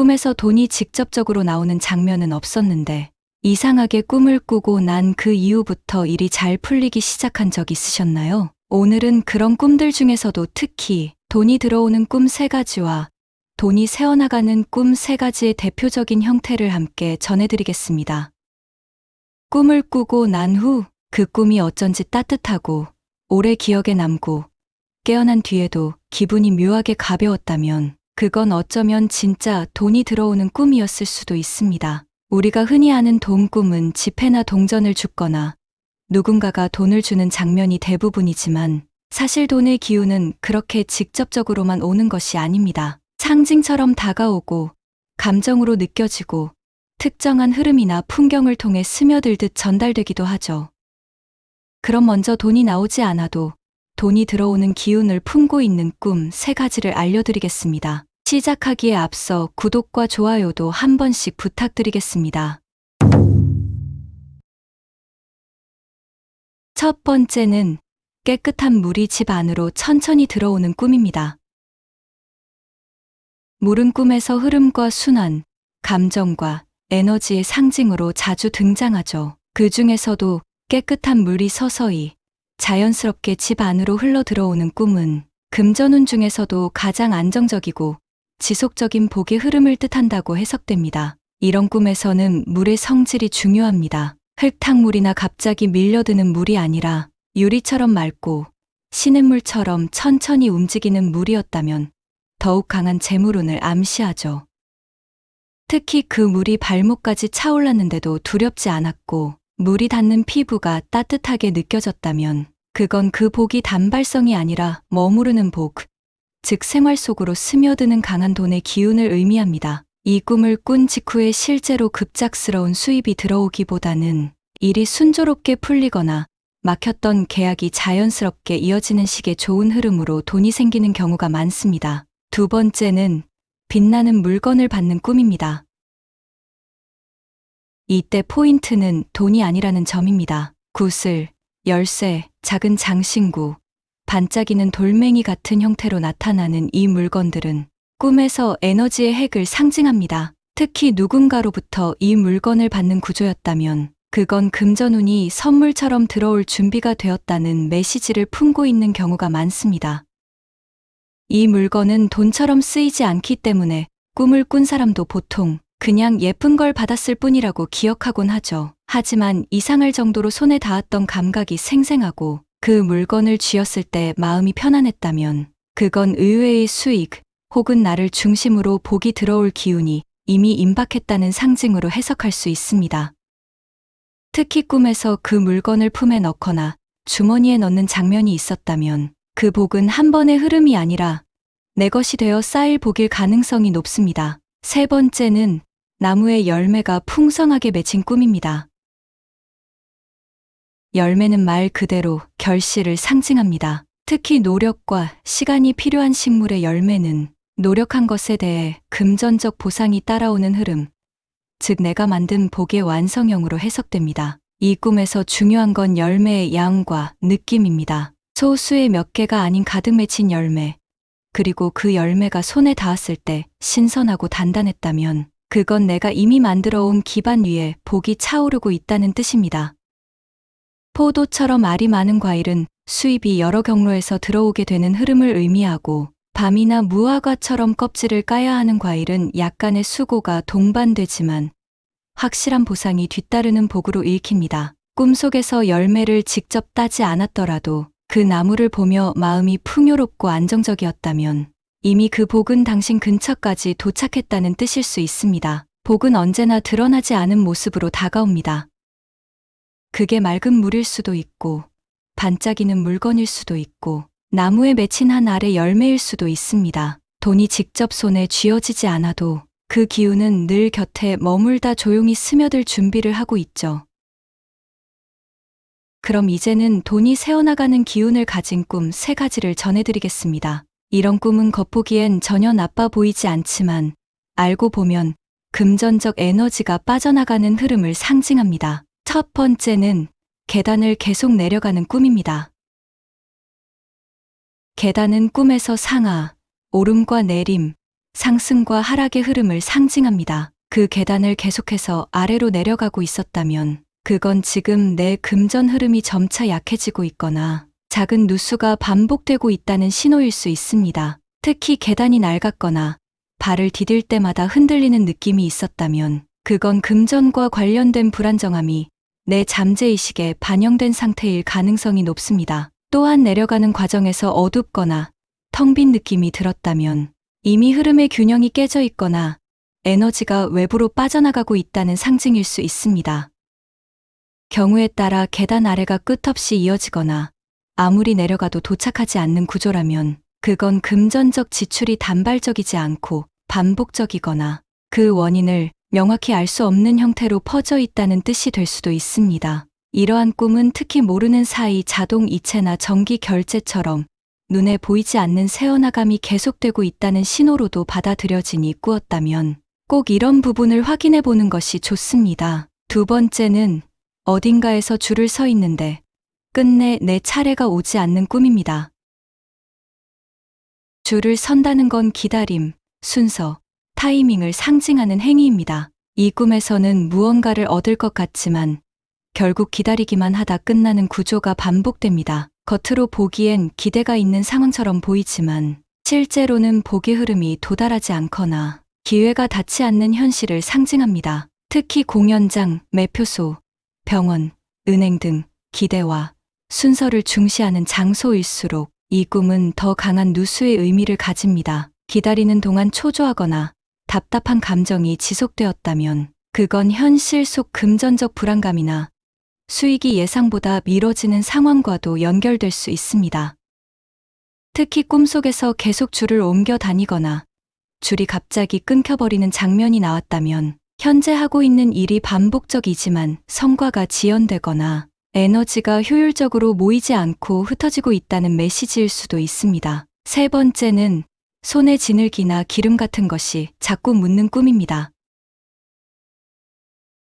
꿈에서 돈이 직접적으로 나오는 장면은 없었는데 이상하게 꿈을 꾸고 난 그 이후부터 일이 잘 풀리기 시작한 적 있으셨나요? 오늘은 그런 꿈들 중에서도 특히 돈이 들어오는 꿈 3가지와 돈이 새어나가는 꿈 3가지의 대표적인 형태를 함께 전해드리겠습니다. 꿈을 꾸고 난 후 그 꿈이 어쩐지 따뜻하고 오래 기억에 남고 깨어난 뒤에도 기분이 묘하게 가벼웠다면 그건 어쩌면 진짜 돈이 들어오는 꿈이었을 수도 있습니다. 우리가 흔히 아는 돈 꿈은 지폐나 동전을 줍거나 누군가가 돈을 주는 장면이 대부분이지만 사실 돈의 기운은 그렇게 직접적으로만 오는 것이 아닙니다. 상징처럼 다가오고 감정으로 느껴지고 특정한 흐름이나 풍경을 통해 스며들듯 전달되기도 하죠. 그럼 먼저 돈이 나오지 않아도 돈이 들어오는 기운을 품고 있는 꿈 3가지를 알려드리겠습니다. 시작하기에 앞서 구독과 좋아요도 한 번씩 부탁드리겠습니다. 첫 번째는 깨끗한 물이 집 안으로 천천히 들어오는 꿈입니다. 물은 꿈에서 흐름과 순환, 감정과 에너지의 상징으로 자주 등장하죠. 그 중에서도 깨끗한 물이 서서히 자연스럽게 집 안으로 흘러 들어오는 꿈은 금전운 중에서도 가장 안정적이고 지속적인 복의 흐름을 뜻한다고 해석됩니다. 이런 꿈에서는 물의 성질이 중요합니다. 흙탕물이나 갑자기 밀려드는 물이 아니라 유리처럼 맑고 시냇물처럼 천천히 움직이는 물이었다면 더욱 강한 재물운을 암시하죠. 특히 그 물이 발목까지 차올랐는데도 두렵지 않았고 물이 닿는 피부가 따뜻하게 느껴졌다면 그건 그 복이 단발성이 아니라 머무르는 복, 즉 생활 속으로 스며드는 강한 돈의 기운을 의미합니다. 이 꿈을 꾼 직후에 실제로 급작스러운 수입이 들어오기보다는 일이 순조롭게 풀리거나 막혔던 계약이 자연스럽게 이어지는 식의 좋은 흐름으로 돈이 생기는 경우가 많습니다. 두 번째는 빛나는 물건을 받는 꿈입니다. 이때 포인트는 돈이 아니라는 점입니다. 구슬, 열쇠, 작은 장신구, 반짝이는 돌멩이 같은 형태로 나타나는 이 물건들은 꿈에서 에너지의 핵을 상징합니다. 특히 누군가로부터 이 물건을 받는 구조였다면 그건 금전운이 선물처럼 들어올 준비가 되었다는 메시지를 품고 있는 경우가 많습니다. 이 물건은 돈처럼 쓰이지 않기 때문에 꿈을 꾼 사람도 보통 그냥 예쁜 걸 받았을 뿐이라고 기억하곤 하죠. 하지만 이상할 정도로 손에 닿았던 감각이 생생하고 그 물건을 쥐었을 때 마음이 편안했다면 그건 의외의 수익 혹은 나를 중심으로 복이 들어올 기운이 이미 임박했다는 상징으로 해석할 수 있습니다. 특히 꿈에서 그 물건을 품에 넣거나 주머니에 넣는 장면이 있었다면 그 복은 한 번의 흐름이 아니라 내 것이 되어 쌓일 복일 가능성이 높습니다. 세 번째는 나무에 열매가 풍성하게 맺힌 꿈입니다. 열매는 말 그대로 결실을 상징합니다. 특히 노력과 시간이 필요한 식물의 열매는 노력한 것에 대해 금전적 보상이 따라오는 흐름, 즉 내가 만든 복의 완성형으로 해석됩니다. 이 꿈에서 중요한 건 열매의 양과 느낌입니다. 소수의 몇 개가 아닌 가득 맺힌 열매, 그리고 그 열매가 손에 닿았을 때 신선하고 단단했다면 그건 내가 이미 만들어 온 기반 위에 복이 차오르고 있다는 뜻입니다. 포도처럼 알이 많은 과일은 수입이 여러 경로에서 들어오게 되는 흐름을 의미하고 밤이나 무화과처럼 껍질을 까야 하는 과일은 약간의 수고가 동반되지만 확실한 보상이 뒤따르는 복으로 읽힙니다. 꿈속에서 열매를 직접 따지 않았더라도 그 나무를 보며 마음이 풍요롭고 안정적이었다면 이미 그 복은 당신 근처까지 도착했다는 뜻일 수 있습니다. 복은 언제나 드러나지 않은 모습으로 다가옵니다. 그게 맑은 물일 수도 있고 반짝이는 물건일 수도 있고 나무에 맺힌 한 알의 열매일 수도 있습니다. 돈이 직접 손에 쥐어지지 않아도 그 기운은 늘 곁에 머물다 조용히 스며들 준비를 하고 있죠. 그럼 이제는 돈이 새어나가는 기운을 가진 꿈 3가지를 전해드리겠습니다. 이런 꿈은 겉보기엔 전혀 나빠 보이지 않지만 알고 보면 금전적 에너지가 빠져나가는 흐름을 상징합니다. 첫 번째는 계단을 계속 내려가는 꿈입니다. 계단은 꿈에서 상하, 오름과 내림, 상승과 하락의 흐름을 상징합니다. 그 계단을 계속해서 아래로 내려가고 있었다면 그건 지금 내 금전 흐름이 점차 약해지고 있거나 작은 누수가 반복되고 있다는 신호일 수 있습니다. 특히 계단이 낡았거나 발을 디딜 때마다 흔들리는 느낌이 있었다면 그건 금전과 관련된 불안정함이 내 잠재의식에 반영된 상태일 가능성이 높습니다. 또한 내려가는 과정에서 어둡거나 텅 빈 느낌이 들었다면 이미 흐름의 균형이 깨져 있거나 에너지가 외부로 빠져나가고 있다는 상징일 수 있습니다. 경우에 따라 계단 아래가 끝없이 이어지거나 아무리 내려가도 도착하지 않는 구조라면 그건 금전적 지출이 단발적이지 않고 반복적이거나 그 원인을 명확히 알 수 없는 형태로 퍼져 있다는 뜻이 될 수도 있습니다. 이러한 꿈은 특히 모르는 사이 자동 이체나 정기 결제처럼 눈에 보이지 않는 새어나감이 계속되고 있다는 신호로도 받아들여지니 꾸었다면 꼭 이런 부분을 확인해 보는 것이 좋습니다. 두 번째는 어딘가에서 줄을 서 있는데 끝내 내 차례가 오지 않는 꿈입니다. 줄을 선다는 건 기다림, 순서, 타이밍을 상징하는 행위입니다. 이 꿈에서는 무언가를 얻을 것 같지만 결국 기다리기만 하다 끝나는 구조가 반복됩니다. 겉으로 보기엔 기대가 있는 상황처럼 보이지만 실제로는 복의 흐름이 도달하지 않거나 기회가 닿지 않는 현실을 상징합니다. 특히 공연장, 매표소, 병원, 은행 등 기대와 순서를 중시하는 장소일수록 이 꿈은 더 강한 누수의 의미를 가집니다. 기다리는 동안 초조하거나 답답한 감정이 지속되었다면 그건 현실 속 금전적 불안감이나 수익이 예상보다 미뤄지는 상황과도 연결될 수 있습니다. 특히 꿈속에서 계속 줄을 옮겨 다니거나 줄이 갑자기 끊겨버리는 장면이 나왔다면 현재 하고 있는 일이 반복적이지만 성과가 지연되거나 에너지가 효율적으로 모이지 않고 흩어지고 있다는 메시지일 수도 있습니다. 세 번째는 손에 지늘기나 기름 같은 것이 자꾸 묻는 꿈입니다.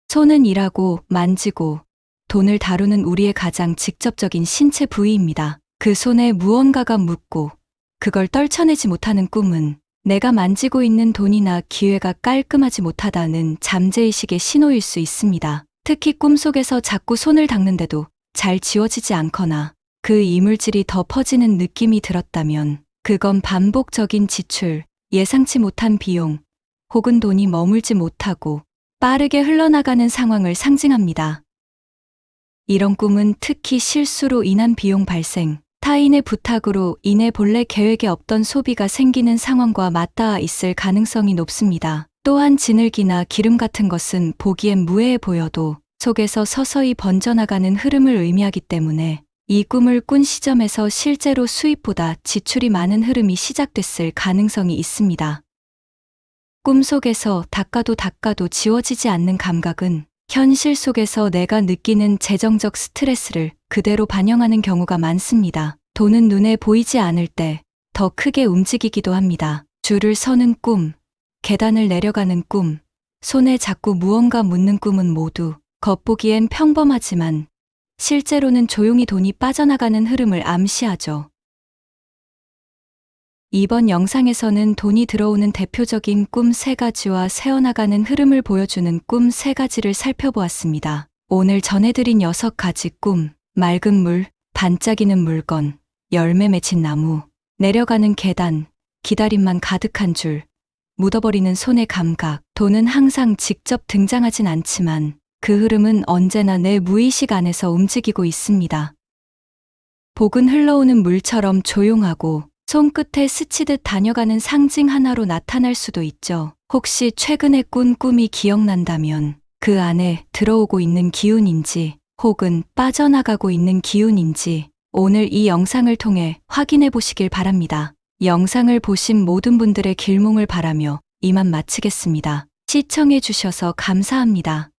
손은 일하고 만지고 돈을 다루는 우리의 가장 직접적인 신체 부위입니다. 그 손에 무언가가 묻고 그걸 떨쳐내지 못하는 꿈은 내가 만지고 있는 돈이나 기회가 깔끔하지 못하다는 잠재의식의 신호일 수 있습니다. 특히 꿈속에서 자꾸 손을 닦는데도 잘 지워지지 않거나 그 이물질이 더 퍼지는 느낌이 들었다면 그건 반복적인 지출, 예상치 못한 비용, 혹은 돈이 머물지 못하고 빠르게 흘러나가는 상황을 상징합니다. 이런 꿈은 특히 실수로 인한 비용 발생, 타인의 부탁으로 인해 본래 계획에 없던 소비가 생기는 상황과 맞닿아 있을 가능성이 높습니다. 또한 지늘기나 기름 같은 것은 보기엔 무해해 보여도 속에서 서서히 번져나가는 흐름을 의미하기 때문에 이 꿈을 꾼 시점에서 실제로 수입보다 지출이 많은 흐름이 시작됐을 가능성이 있습니다. 꿈속에서 닦아도 지워지지 않는 감각은 현실 속에서 내가 느끼는 재정적 스트레스를 그대로 반영하는 경우가 많습니다. 돈은 눈에 보이지 않을 때 더 크게 움직이기도 합니다. 줄을 서는 꿈, 계단을 내려가는 꿈, 손에 자꾸 무언가 묻는 꿈은 모두 겉보기엔 평범하지만 실제로는 조용히 돈이 빠져나가는 흐름을 암시하죠. 이번 영상에서는 돈이 들어오는 대표적인 꿈 3가지와 새어나가는 흐름을 보여주는 꿈 3가지를 살펴보았습니다. 오늘 전해드린 6가지 꿈, 맑은 물, 반짝이는 물건, 열매 맺힌 나무, 내려가는 계단, 기다림만 가득한 줄, 묻어버리는 손의 감각, 돈은 항상 직접 등장하진 않지만 그 흐름은 언제나 내 무의식 안에서 움직이고 있습니다. 복은 흘러오는 물처럼 조용하고 손끝에 스치듯 다녀가는 상징 하나로 나타날 수도 있죠. 혹시 최근에 꾼 꿈이 기억난다면 그 안에 들어오고 있는 기운인지 혹은 빠져나가고 있는 기운인지 오늘 이 영상을 통해 확인해 보시길 바랍니다. 영상을 보신 모든 분들의 길몽을 바라며 이만 마치겠습니다. 시청해 주셔서 감사합니다.